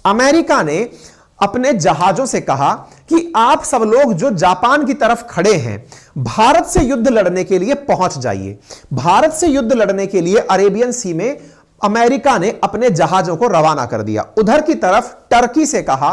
America ने अपने जहाजों से कहा कि आप सब लोग जो जापान की तरफ खड़े हैं, भारत से युद्ध लड़ने के लिए पहुंच जाइए। भारत से युद्ध लड़ने के लिए अरेबियन सी में अमेरिका ने अपने जहाजों को रवाना कर दिया। उधर की तरफ टर्की से कहा,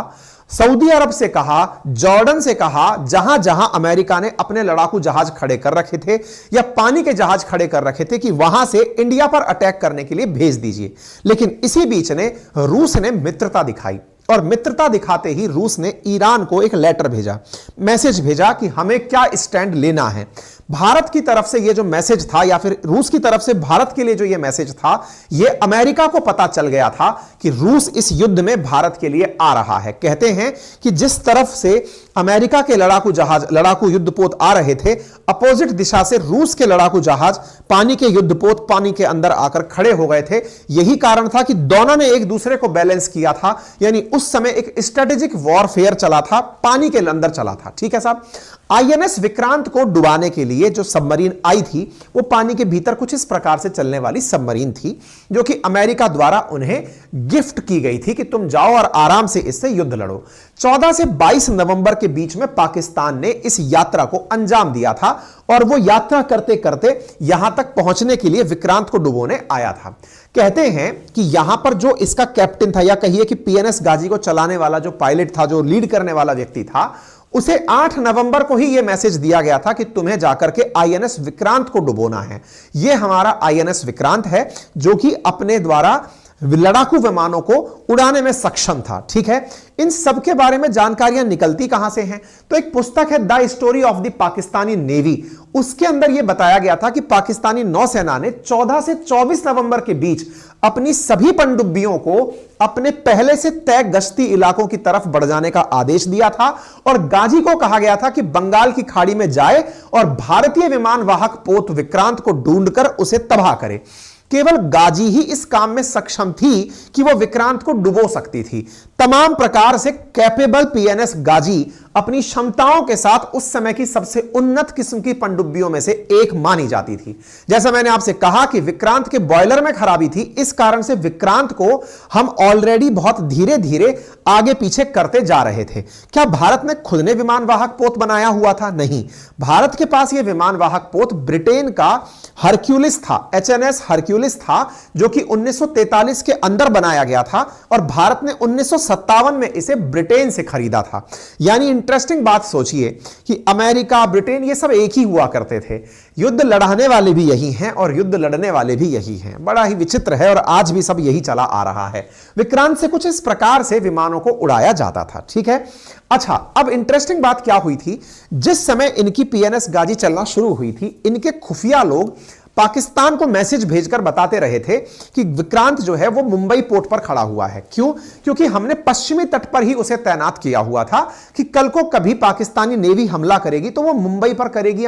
सऊदी अरब से कहा, जॉर्डन से कहा, जहां जहां अमेरिका ने अपने लड़ाकू जहाज खड़े कर रखे थे या पानी के जहाज खड़े कर रखे थे कि वहां से इंडिया पर अटैक करने के लिए भेज दीजिए। लेकिन इसी बीच ने रूस ने मित्रता दिखाई और मित्रता दिखाते ही रूस ने ईरान को एक लेटर भेजा, मैसेज भेजा कि हमें क्या स्टैंड लेना है। भारत की तरफ से यह जो मैसेज था या फिर रूस की तरफ से भारत के लिए जो यह मैसेज था, यह अमेरिका को पता चल गया था कि रूस इस युद्ध में भारत के लिए आ रहा है। कहते हैं कि जिस तरफ से अमेरिका के लड़ाकू जहाज, लड़ाकू युद्धपोत आ रहे थे, अपोजिट दिशा से रूस के लड़ाकू जहाज, पानी के युद्धपोत पानी के अंदर आकर खड़े हो गए थे। यही कारण था कि दोनों ने एक दूसरे को बैलेंस किया था, यानी उस समय एक स्ट्रेटेजिक वॉरफेयर चला था, पानी के अंदर चला था। ठीक है साहब। आईएनएस विक्रांत को डुबाने के लिए जो सबमरीन आई थी, वो पानी के भीतर कुछ इस प्रकार से चलने वाली सबमरीन थी, जो कि अमेरिका द्वारा उन्हें गिफ्ट की गई थी कि तुम जाओ और आराम से इससे युद्ध लड़ो। 14 से 22 नवंबर के बीच में पाकिस्तान ने इस यात्रा को अंजाम दिया था और वो यात्रा करते करते यहां तक पहुंचने के लिए विक्रांत को डुबोने आया था। कहते हैं कि यहां पर जो इसका कैप्टन था, या कहिए कि पीएनएस गाजी को चलाने वाला जो पायलट था, जो लीड करने वाला व्यक्ति था, उसे 8 नवंबर को ही यह मैसेज दिया गया था कि तुम्हें जाकर के आईएनएस विक्रांत को डुबोना है। यह हमारा आईएनएस विक्रांत है, जो कि अपने द्वारा लड़ाकू विमानों को उड़ाने में सक्षम था। ठीक है। इन सब के बारे में जानकारियां निकलती कहां से हैं? तो एक पुस्तक है the story of the Pakistani navy, उसके अंदर यह बताया गया था कि पाकिस्तानी नौसेना ने 14 से 24 नवंबर के बीच अपनी सभी पनडुब्बियों को अपने पहले से तय गश्ती इलाकों की तरफ बढ़ जाने का आदेश दिया था और गाजी को कहा गया था कि बंगाल की खाड़ी में जाए और भारतीय विमान वाहक पोत विक्रांत को ढूंढकर उसे तबाह करे। केवल गाजी ही इस काम में सक्षम थी कि वह विक्रांत को डुबो सकती थी। तमाम प्रकार से कैपेबल पीएनएस गाजी अपनी क्षमताओं के साथ उस समय की सबसे उन्नत किस्म की पनडुब्बियों में से एक मानी जाती थी। जैसा मैंने आपसे कहा कि विक्रांत के बॉयलर में खराबी थी, इस कारण से विक्रांत को हम ऑलरेडी बहुत धीरे धीरे आगे पीछे करते जा रहे थे। क्या भारत ने खुद ने विमान वाहक पोत बनाया हुआ था? नहीं। भारत के पास यह विमान वाहक पोत ब्रिटेन का हरक्यूलिस था, एचएनएस हरक्यूलिस था, जो कि 1943 के अंदर बनाया गया था और भारत ने 1957 में इसे ब्रिटेन से खरीदा था। यानी इंटरेस्टिंग बात सोचिए कि अमेरिका, ब्रिटेन, ये सब एक ही हुआ करते थे। युद्ध लड़ाने वाले भी यही हैं और युद्ध लड़ने वाले भी यही हैं। बड़ा ही विचित्र है और आज भी सब यही चला आ रहा है। विक्रांत से कुछ इस प्रकार से विमानों को उड़ाया जाता था। ठीक है। अच्छा, अब इंटरेस्टिंग बात क्या हुई थी? जिस समय इनकी पीएनएस गाजी चलना शुरू हुई थी, इनके खुफिया लोग पाकिस्तान को मैसेज भेजकर बताते रहे थे कि विक्रांत जो है वो मुंबई पोर्ट पर खड़ा हुआ है। क्यों? क्योंकि हमने पश्चिमी तट पर ही उसे तैनात किया हुआ था कि कल को कभी पाकिस्तानी नेवी हमला करेगी तो वो मुंबई पर करेगी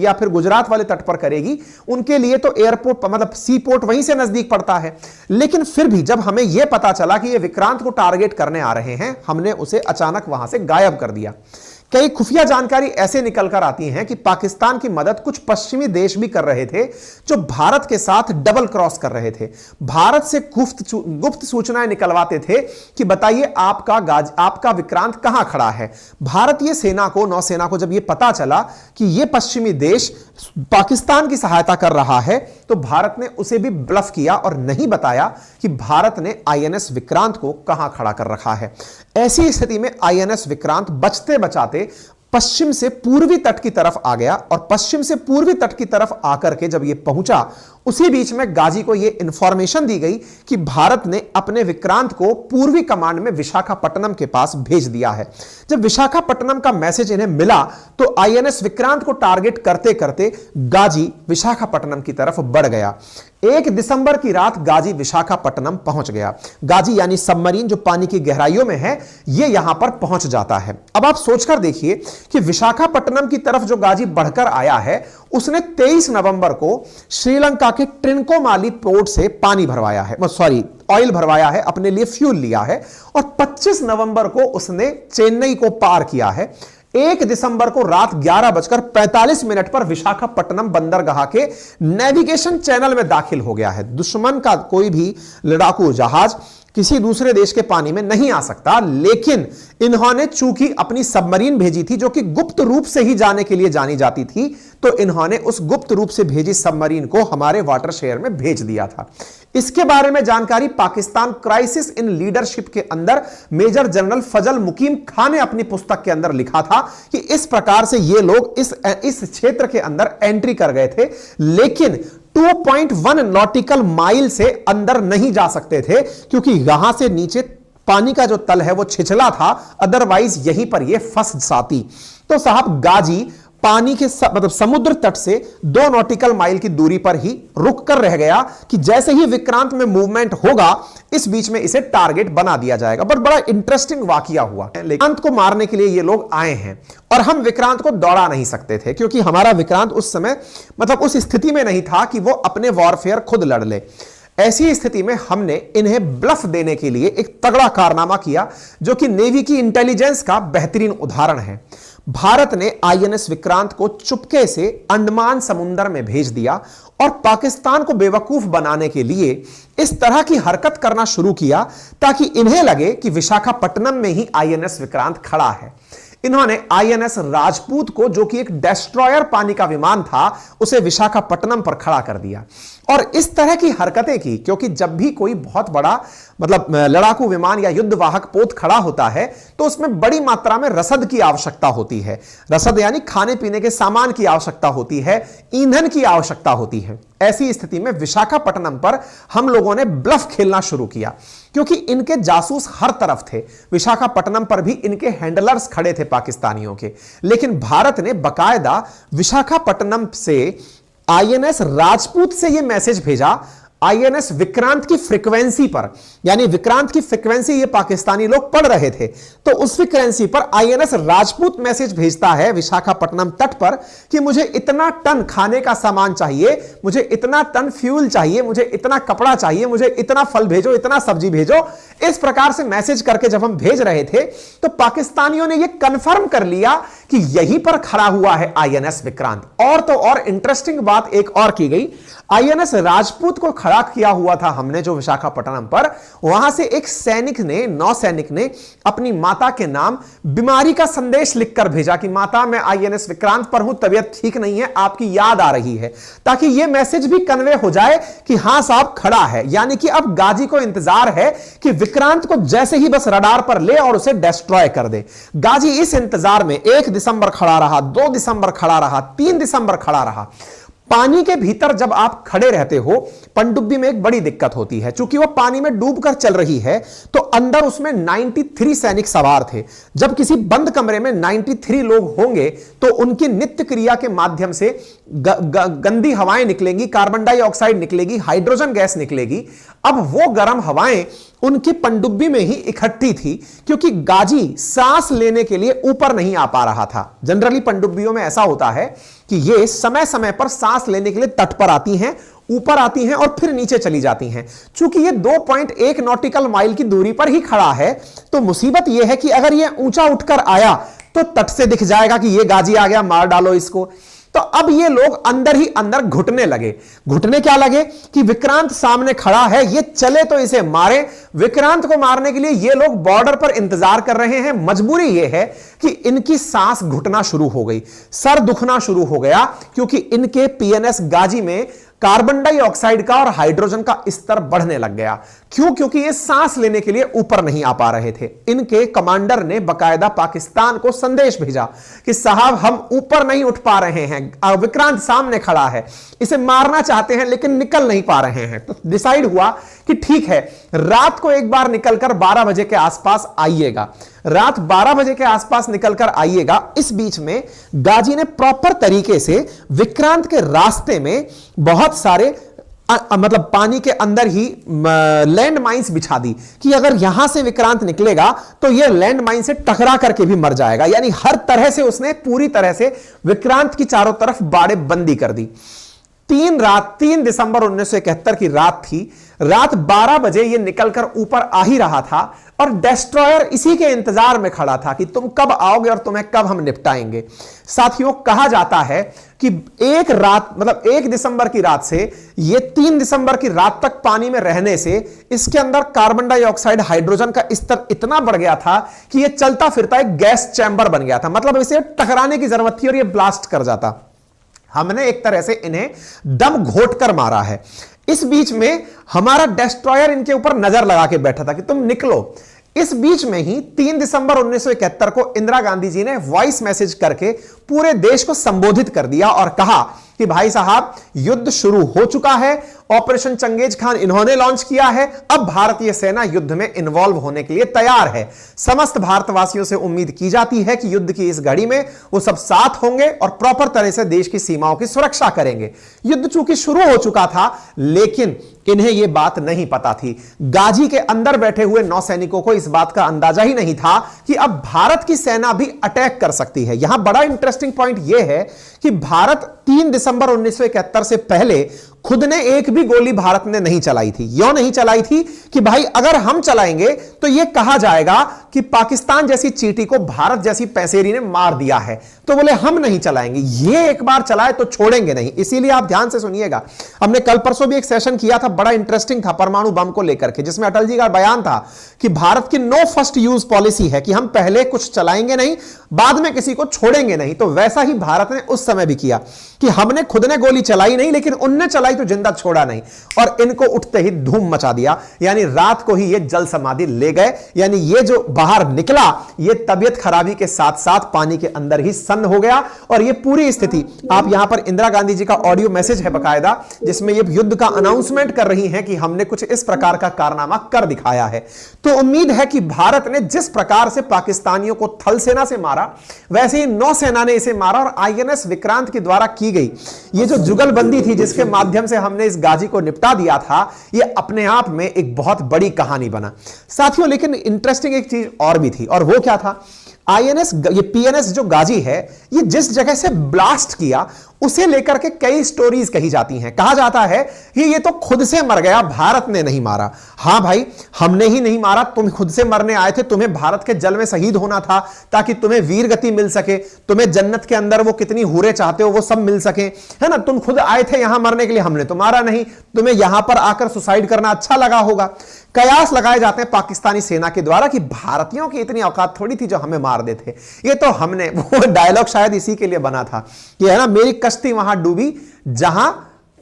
या फिर गुजरात वाले तट पर करेगी। उनके लिए तो एयरपोर्ट, मतलब सी पोर्ट वहीं से नजदीक पड़ता है। लेकिन फिर भी जब हमें यह पता चला कि ये विक्रांत को टारगेट करने आ रहे हैं, हमने उसे अचानक वहां से गायब कर दिया। कई खुफिया जानकारी ऐसे निकलकर आती हैं कि पाकिस्तान की मदद कुछ पश्चिमी देश भी कर रहे थे, जो भारत के साथ डबल क्रॉस कर रहे थे। भारत से गुप्त सूचनाएं निकलवाते थे कि बताइए आपका विक्रांत कहां खड़ा है। भारतीय सेना को, नौसेना को जब यह पता चला कि यह पश्चिमी देश पाकिस्तान की सहायता कर रहा है, तो भारत ने उसे भी ब्लफ किया और नहीं बताया कि भारत ने आईएनएस विक्रांत को कहां खड़ा कर रखा है। ऐसी स्थिति में आईएनएस विक्रांत बचते बचाते पश्चिम से पूर्वी तट की तरफ आ गया और पश्चिम से पूर्वी तट की तरफ आकर के जब यह पहुंचा, उसी बीच में गाजी को यह इंफॉर्मेशन दी गई कि भारत ने अपने विक्रांत को पूर्वी कमांड में विशाखापट्टनम के पास भेज दिया है। जब विशाखापट्टनम का मैसेज इन्हें मिला तो आईएनएस विक्रांत को टारगेट करते करते गाजी विशाखापट्टनम की तरफ बढ़ गया। 1 दिसंबर की रात गाजी विशाखापट्टनम पहुंच गया। गाजी यानी सबमरीन जो पानी की गहराइयों में है, यह यहां पर पहुंच जाता है। अब आप सोचकर देखिए कि विशाखापट्टनम की तरफ जो गाजी बढ़कर आया है, उसने 23 नवंबर को श्रीलंका के ट्रिनकोमाली पोर्ट से पानी भरवाया है, ऑयल भरवाया है, अपने लिए फ्यूल लिया है और 25 नवंबर को उसने चेन्नई को पार किया है। 1 दिसंबर को रात 11:45 पर विशाखापट्टनम बंदरगाह के नेविगेशन चैनल में दाखिल हो गया है। दुश्मन का कोई भी लड़ाकू जहाज किसी दूसरे देश के पानी में नहीं आ सकता, लेकिन इन्होंने चूंकि अपनी सबमरीन भेजी थी जो कि गुप्त रूप से ही जाने के लिए जानी जाती थी, तो इन्होंने उस गुप्त रूप से भेजी सबमरीन को हमारे वाटर शेयर में भेज दिया था। इसके बारे में जानकारी पाकिस्तान क्राइसिस इन लीडरशिप के अंदर मेजर जनरल फजल मुकीम खान ने अपनी पुस्तक के अंदर लिखा था कि इस प्रकार से ये लोग इस क्षेत्र के अंदर एंट्री कर गए थे, लेकिन 2.1 नॉटिकल माइल से अंदर नहीं जा सकते थे, क्योंकि यहां से नीचे पानी का जो तल है वो छिछला था, अदरवाइज यहीं पर ये फंस जाती। तो साहब गाजी पानी के मतलब समुद्र तट से 2 नॉटिकल माइल की दूरी पर ही रुक कर रह गया कि जैसे ही विक्रांत में मूवमेंट होगा इस बीच में इसे टारगेट बना दिया जाएगा। बट बड़ा इंटरेस्टिंग वाकया हुआ। विक्रांत को मारने के लिए ये लोग आए हैं और हम विक्रांत को दौड़ा नहीं सकते थे, क्योंकि हमारा विक्रांत उस समय मतलब उस स्थिति में नहीं था कि वो अपने वॉरफेयर खुद लड़ ले। ऐसी स्थिति में हमने इन्हें ब्लफ देने के लिए एक तगड़ा कारनामा किया, जो कि नेवी की इंटेलिजेंस का बेहतरीन उदाहरण है। भारत ने आईएनएस विक्रांत को चुपके से अंडमान समुंदर में भेज दिया और पाकिस्तान को बेवकूफ बनाने के लिए इस तरह की हरकत करना शुरू किया ताकि इन्हें लगे कि विशाखापट्टनम में ही आईएनएस विक्रांत खड़ा है। इन्होंने आईएनएस राजपूत को, जो कि एक डेस्ट्रॉयर पानी का विमान था, उसे विशाखापट्टनम पर खड़ा कर दिया और इस तरह की हरकतें की, क्योंकि जब भी कोई बहुत बड़ा मतलब लड़ाकू विमान या युद्धवाहक पोत खड़ा होता है तो उसमें बड़ी मात्रा में रसद की आवश्यकता होती है। रसद यानी खाने पीने के सामान की आवश्यकता होती है, ईंधन की आवश्यकता होती है। ऐसी स्थिति में विशाखापट्टनम पर हम लोगों ने ब्लफ खेलना शुरू किया, क्योंकि इनके जासूस हर तरफ थे। विशाखापट्टनम पर भी इनके हैंडलर्स खड़े थे पाकिस्तानियों के, लेकिन भारत ने बकायदा विशाखापट्टनम से आईएनएस राजपूत से यह मैसेज भेजा आईएनएस विक्रांत की फ्रीक्वेंसी पर, यानी विक्रांत की फ्रीक्वेंसी ये पाकिस्तानी लोग पढ़ रहे थे, तो उस फ्रीक्वेंसी पर आईएनएस राजपूत मैसेज भेजता है विशाखापट्टनम तट पर कि मुझे इतना टन खाने का सामान चाहिए, मुझे इतना टन फ्यूल चाहिए, मुझे इतना कपड़ा चाहिए, मुझे इतना फल भेजो, इतना सब्जी भेजो। इस प्रकार से मैसेज करके जब हम भेज रहे थे तो पाकिस्तानियों ने यह कंफर्म कर लिया कि यहीं पर खड़ा हुआ है आईएनएस विक्रांत। और तो और इंटरेस्टिंग बात एक और की गई, आईएनएस राजपूत को खड़ा किया हुआ था हमने जो विशाखापट्टनम पर, वहां से एक सैनिक ने, नौसैनिक ने अपनी माता के नाम बीमारी का संदेश लिखकर भेजा कि माता मैं आईएनएस विक्रांत पर हूं, तबीयत ठीक नहीं है, आपकी याद आ रही है, ताकि यह मैसेज भी कन्वे हो जाए कि हां साहब खड़ा है। यानी कि अब गाजी को इंतजार है कि विक्रांत को जैसे ही बस रडार पर ले और उसे डिस्ट्रॉय कर दे। गाजी इस इंतजार में 1 दिसंबर खड़ा रहा, 2 दिसंबर खड़ा रहा, 3 दिसंबर खड़ा रहा। पानी के भीतर जब आप खड़े रहते हो, पनडुब्बी में एक बड़ी दिक्कत होती है, चूंकि वो पानी में डूबकर चल रही है, तो अंदर उसमें 93 सैनिक सवार थे। जब किसी बंद कमरे में 93 लोग होंगे तो उनकी नित्य क्रिया के माध्यम से गंदी हवाएं निकलेंगी, कार्बन डाइऑक्साइड निकलेगी, हाइड्रोजन गैस निकलेगी। अब वो गर्म हवाएं उनकी पनडुब्बी में ही इकट्ठी थी, क्योंकि गाजी सांस लेने के लिए ऊपर नहीं आ पा रहा था। जनरली पनडुब्बियों में ऐसा होता है कि ये समय समय पर सांस लेने के लिए तट पर आती हैं, ऊपर आती हैं और फिर नीचे चली जाती हैं। चूंकि ये 2.1 नॉटिकल माइल की दूरी पर ही खड़ा है, तो मुसीबत यह है कि अगर ये ऊंचा उठकर आया तो तट से दिख जाएगा कि ये गाजी आ गया, मार डालो इसको। तो अब ये लोग अंदर ही अंदर घुटने लगे। घुटने क्या लगे कि विक्रांत सामने खड़ा है, ये चले तो इसे मारे। विक्रांत को मारने के लिए ये लोग बॉर्डर पर इंतजार कर रहे हैं। मजबूरी ये है कि इनकी सांस घुटना शुरू हो गई, सर दुखना शुरू हो गया, क्योंकि इनके पीएनएस गाजी में कार्बन डाइऑक्साइड का और हाइड्रोजन का स्तर बढ़ने लग गया। क्यों? क्योंकि ये सांस लेने के लिए ऊपर नहीं आ पा रहे थे। इनके कमांडर ने बकायदा पाकिस्तान को संदेश भेजा कि साहब हम ऊपर नहीं उठ पा रहे हैं, विक्रांत सामने खड़ा है, इसे मारना चाहते हैं लेकिन निकल नहीं पा रहे हैं। तो डिसाइड हुआ कि ठीक है, रात को एक बार निकलकर 12 बजे के आसपास आइएगा, रात 12 बजे के आसपास निकलकर आइएगा। इस बीच में गाजी ने प्रॉपर तरीके से विक्रांत के रास्ते में बहुत सारे मतलब पानी के अंदर ही लैंड माइंस बिछा दी कि अगर यहां से विक्रांत निकलेगा तो यह लैंड माइन से टकरा करके भी मर जाएगा। यानी हर तरह से उसने पूरी तरह से विक्रांत की चारों तरफ बाड़े बंदी कर दी। 3 दिसंबर 1971 की रात थी। रात 12 बजे ये निकलकर ऊपर आ ही रहा था और डिस्ट्रॉयर इसी के इंतजार में खड़ा था कि तुम कब आओगे और तुम्हें कब हम निपटाएंगे। साथियों, कहा जाता है कि एक रात, मतलब 1 दिसंबर की रात से ये 3 दिसंबर की रात तक पानी में रहने से इसके अंदर कार्बन डाइऑक्साइड, हाइड्रोजन का स्तर इतना बढ़ गया था कि ये चलता फिरता एक गैस चैंबर बन गया था। मतलब इसे टकराने की जरूरत थी और ये ब्लास्ट कर जाता। हमने एक तरह से इन्हें दम घोट कर मारा है। इस बीच में हमारा डिस्ट्रॉयर इनके ऊपर नजर लगा के बैठा था कि तुम निकलो। इस बीच में ही 3 दिसंबर 1971 को इंदिरा गांधी जी ने वॉइस मैसेज करके पूरे देश को संबोधित कर दिया और कहा कि भाई साहब, युद्ध शुरू हो चुका है। ऑपरेशन चंगेज खान इन्होंने लॉन्च किया है। अब भारतीय सेना युद्ध में इन्वॉल्व होने के लिए तैयार है। समस्त भारतवासियों से उम्मीद की जाती है कि युद्ध की इस घड़ी में वो सब साथ होंगे और प्रॉपर तरह से देश की सीमाओं की सुरक्षा करेंगे। युद्ध चूंकि शुरू हो चुका था, लेकिन इन्हें यह बात नहीं पता थी। गाजी के अंदर बैठे हुए नौसैनिकों को इस बात का अंदाजा ही नहीं था कि अब भारत की सेना भी अटैक कर सकती है। यहां बड़ा इंटरेस्टिंग पॉइंट यह है कि भारत 3 दिसंबर 1971 से पहले खुद ने एक भी गोली भारत ने नहीं चलाई थी। क्यों नहीं चलाई थी? कि भाई अगर हम चलाएंगे तो यह कहा जाएगा कि पाकिस्तान जैसी चींटी को भारत जैसी पैसेरी ने मार दिया है, तो बोले हम नहीं चलाएंगे। ये एक बार चलाए तो छोड़ेंगे नहीं। इसीलिए आप ध्यान से सुनिएगा, हमने कल परसों भी एक सेशन किया था, बड़ा इंटरेस्टिंग था, परमाणु बम को लेकर के, जिसमें अटल जी का बयान था कि भारत की नो फर्स्ट यूज पॉलिसी है कि हम पहले कुछ चलाएंगे नहीं, बाद में किसी को छोड़ेंगे नहीं। तो वैसा ही भारत ने उस समय भी किया कि हमने खुद ने गोली चलाई नहीं, लेकिन उनने चलाई तो जिंदा छोड़ा नहीं और इनको उठते ही धूम मचा दिया। यानी रात को ही ये जल समाधि ले गए। यानी ये जो बाहर निकला, ये तबियत खराबी के साथ साथ पानी के अंदर ही सन्न हो गया। और ये पूरी स्थिति, आप यहां पर इंदिरा गांधी जी का ऑडियो मैसेज है बकायदा, जिसमें ये युद्ध का अनाउंसमेंट कर रही हैं कि हमने कुछ इस प्रकार का कारनामा कर दिखाया है। तो उम्मीद है कि भारत ने जिस प्रकार से पाकिस्तानियों को थल सेना से मारा, वैसे ही नौसेना ने इसे मारा। और आईएनएस विक्रांत के द्वारा की गई ये जो जुगलबंदी थी, जिसके माध्यम से हमने इस गाजी को निपटा दिया था, ये अपने आप में एक बहुत बड़ी कहानी बना साथियों। लेकिन इंटरेस्टिंग एक चीज और भी थी, और वो क्या था? आईएनएस, ये पीएनएस जो गाजी है, ये जिस जगह से ब्लास्ट किया उसे लेकर के कई स्टोरीज कही जाती हैं। कहा जाता है कि ये तो खुद से मर गया, भारत ने नहीं मारा। हां भाई, हमने ही नहीं मारा, तुम खुद से मरने आए थे। तुम्हें भारत के जल में शहीद होना था ताकि तुम्हें वीर गति मिल सके, तुम्हें जन्नत के अंदर वो कितनी हूरें चाहते हो वो सब मिल सके, है ना। तुम खुद आए थे यहां मरने के लिए, हमने तो मारा नहीं। तुम्हें यहां पर आकर सुसाइड करना अच्छा लगा होगा। कयास लगाए जाते हैं पाकिस्तानी सेना के द्वारा कि भारतीयों की इतनी औकात थोड़ी थी जो हमें मार देते। ये तो हमने, वो डायलॉग शायद इसी के लिए बना था कि है ना, मेरी कश्ती वहां डूबी जहां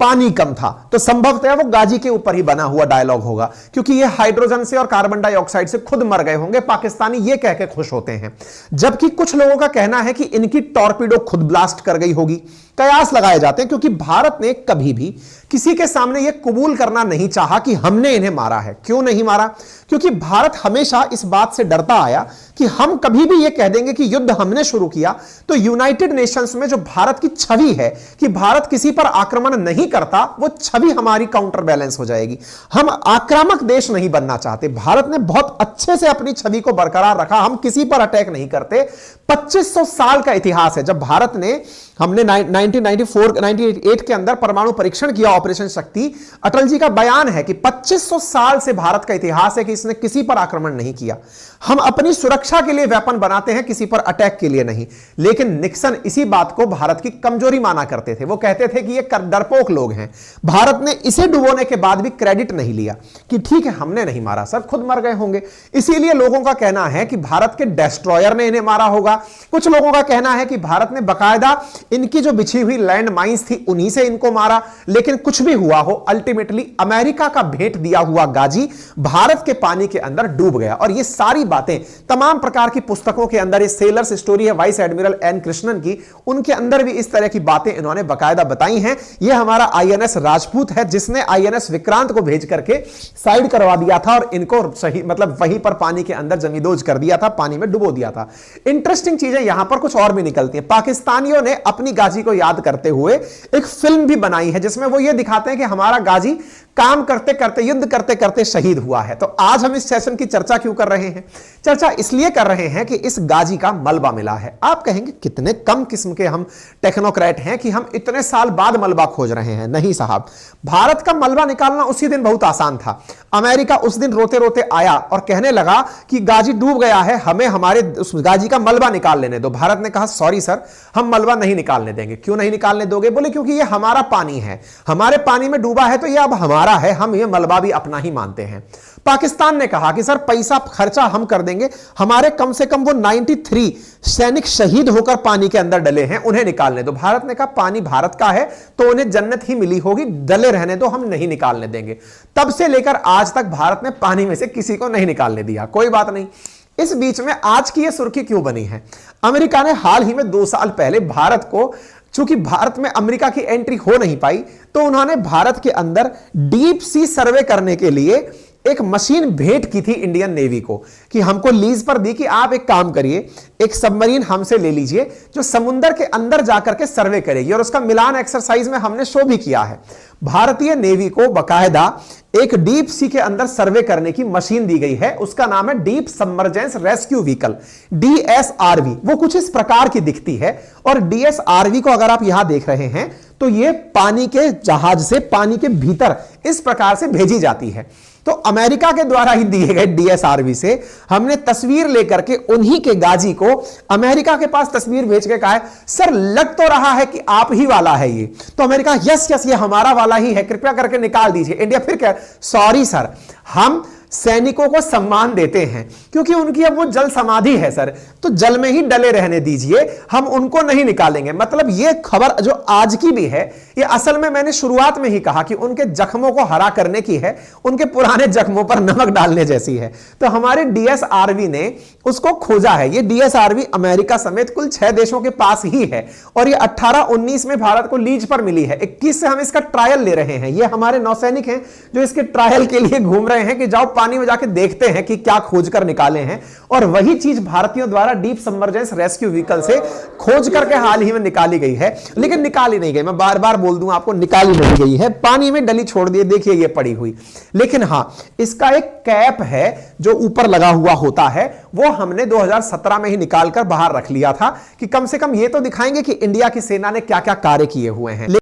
पानी कम था। तो संभवतः वो गाजी के ऊपर ही बना हुआ डायलॉग होगा, क्योंकि ये हाइड्रोजन से और कार्बन डाइऑक्साइड से खुद मर गए होंगे। पाकिस्तानी ये कह के खुश होते हैं। जबकि कुछ लोगों का कहना है कि इनकी टॉर्पीडो खुद ब्लास्ट कर गई होगी। कयास लगाए जाते हैं, क्योंकि भारत ने कभी भी किसी के सामने यह कबूल करना नहीं चाहा कि हमने इन्हें मारा है। क्यों नहीं मारा? क्योंकि भारत हमेशा इस बात से डरता आया कि हम कभी भी यह कह देंगे कि युद्ध हमने शुरू किया, तो यूनाइटेड नेशंस में जो भारत की छवि है कि भारत किसी पर आक्रमण नहीं करता, वो छवि हमारी काउंटर बैलेंस हो जाएगी। हम आक्रामक देश नहीं बनना चाहते। भारत ने बहुत अच्छे से अपनी छवि को बरकरार रखा। हम किसी पर अटैक नहीं करते। 2500 साल का इतिहास है। जब भारत ने, हमने 1994-98 के अंदर परमाणु परीक्षण किया, ऑपरेशन शक्ति, अटल जी का बयान है कि 2500 साल से भारत का इतिहास है कि इसने किसी पर आक्रमण नहीं किया। हम अपनी सुरक्षा के लिए वेपन बनाते हैं, किसी पर अटैक के लिए नहीं। लेकिन निक्सन इसी बात को भारत की कमजोरी माना करते थे। वो कहते थे कि ये डरपोक लोग हैं। भारत ने इसे डुबोने के बाद भी क्रेडिट नहीं लिया कि ठीक है, हमने नहीं मारा सर, खुद मर गए होंगे। इसीलिए लोगों का कहना है कि भारत के डिस्ट्रॉयर ने इन्हें मारा होगा। कुछ लोगों का कहना है कि भारत ने बकायदा इनकी जो बिछी हुई लैंड माइंस थी उन्हीं से इनको मारा। लेकिन कुछ भी हुआ हो, अल्टीमेटली अमेरिका का भेंट दिया हुआ गाजी भारत के पानी के अंदर डूब गया। और ये सारी बातें तमाम प्रकार की पुस्तकों के अंदर, ये सेलर्स स्टोरी है वाइस एडमिरल एन कृष्णन की, उनके अंदर भी इस तरह की बातें इन्होंने बकायदा बताई हैं। ये हमारा आईएनएस राजपूत है, जिसने आईएनएस विक्रांत को भेज करके साइड करवा दिया था और इनको सही, मतलब वहीं पर पानी के अंदर जमींदोज कर दिया था, पानी में डुबो दिया था। इंटरेस्टिंग चीजें यहां पर कुछ और भी निकलती हैं। पाकिस्तानियों ने अपनी गाजी को याद करते हुए एक फिल्म भी बनाई है, जिसमें वो ये दिखाते हैं कि हमारा गाजी काम करते करते, युद्ध करते करते शहीद हुआ है। तो आज हम इस सेशन की चर्चा क्यों कर रहे हैं? चर्चा इसलिए कर रहे हैं कि इस गाजी का मलबा मिला है। आप कहेंगे कितने कम किस्म के हम टेक्नोक्रेट हैं कि हम इतने साल बाद मलबा खोज रहे हैं। नहीं साहब, भारत का मलबा निकालना उसी दिन बहुत आसान था। अमेरिका उस दिन रोते रोते आया और कहने लगा कि गाजी डूब गया है, हमें हमारे उस गाजी का मलबा निकाल लेने दो। भारत ने कहा सॉरी सर, हम मलबा नहीं निकालने देंगे। क्यों नहीं निकालने दोगे? बोले क्योंकि ये हमारा पानी है, हमारे पानी में डूबा है तो ये अब हमारा है, हम ये मलबा भी अपना ही मानते हैं। पाकिस्तान ने कहा कि सर पैसा खर्चा हम कर देंगे, हमारे कम से कम वो 93 सैनिक शहीद होकर पानी के अंदर डले हैं, उन्हें निकालने दो। भारत ने कहा पानी भारत का है तो उन्हें जन्नत ही मिली होगी, डले रहने दो, हम नहीं निकालने देंगे। तब से लेकर आज तक भारत ने पानी में से किसी को नहीं निकालने दिया। कोई बात नहीं। इस बीच में आज की यह सुर्खी क्यों बनी है? अमेरिका ने हाल ही में 2 साल पहले भारत को, चूंकि भारत में अमेरिका की एंट्री हो नहीं पाई, तो उन्होंने भारत के अंदर डीप सी सर्वे करने के लिए एक मशीन भेंट की थी इंडियन नेवी को, कि हमको लीज पर दी कि आप एक काम करिए, एक सबमरीन हमसे ले लीजिए जो समुद्र के अंदर जाकर के सर्वे करेगी, और उसका मिलान एक्सरसाइज में हमने शो भी किया है। भारतीय नेवी को बकायदा एक डीप सी के अंदर सर्वे करने की मशीन दी गई है, उसका नाम है deep submergence rescue vehicle, DSRV। वो कुछ इस प्रकार की दिखती है, और DSRV को अगर आप यहां देख रहे हैं तो ये पानी के जहाज से पानी के भीतर इस प्रकार से भेजी जाती है। तो अमेरिका के द्वारा ही दिए गए DSRV से हमने तस्वीर लेकर के उन्हीं के गाजी को अमेरिका के पास तस्वीर भेज के कहा है सर लग तो रहा है कि आप ही वाला है ये। तो अमेरिका यस यस ये हमारा वाला ही है, कृपया करके निकाल दीजिए। इंडिया फिर कह सॉरी सर, हम सैनिकों को सम्मान देते हैं क्योंकि उनकी अब वो जल समाधि है सर, तो जल में ही डले रहने दीजिए, हम उनको नहीं निकालेंगे। मतलब ये खबर जो आज की भी है, ये असल में मैंने शुरुआत में ही कहा कि उनके जख्मों को हरा करने की है, उनके पुराने जख्मों पर नमक डालने जैसी है। तो हमारे DSRV ने उसको खोजा है। ये DSRV अमेरिका समेत कुल 6 देशों के पास ही है, और ये 18-19 में भारत को लीज पर मिली है। 21 से हम इसका ट्रायल ले रहे हैं। ये हमारे नौसैनिक हैं जो इसके ट्रायल के लिए घूम रहे हैं कि जाओ पानी में जाके देखते हैं कि क्या खोज कर निकाले हैं। और वही चीज भारतीयों द्वारा डीप सबमर्जेंस रेस्क्यू व्हीकल से खोज करके हाल ही में निकाली गई है, लेकिन निकाली नहीं गई। मैं बार बार बोल दूं आपको, निकाली नहीं गई है, पानी में डली छोड़ दिए। देखिए ये पड़ी हुई, लेकिन हां इसका एक कैप है जो ऊपर लगा हुआ होता है, वो हमने 2017 में ही निकालकर बाहर रख लिया था कि कम से कम ये तो दिखाएंगे कि इंडिया की सेना ने क्या क्या कार्य किए हुए हैं।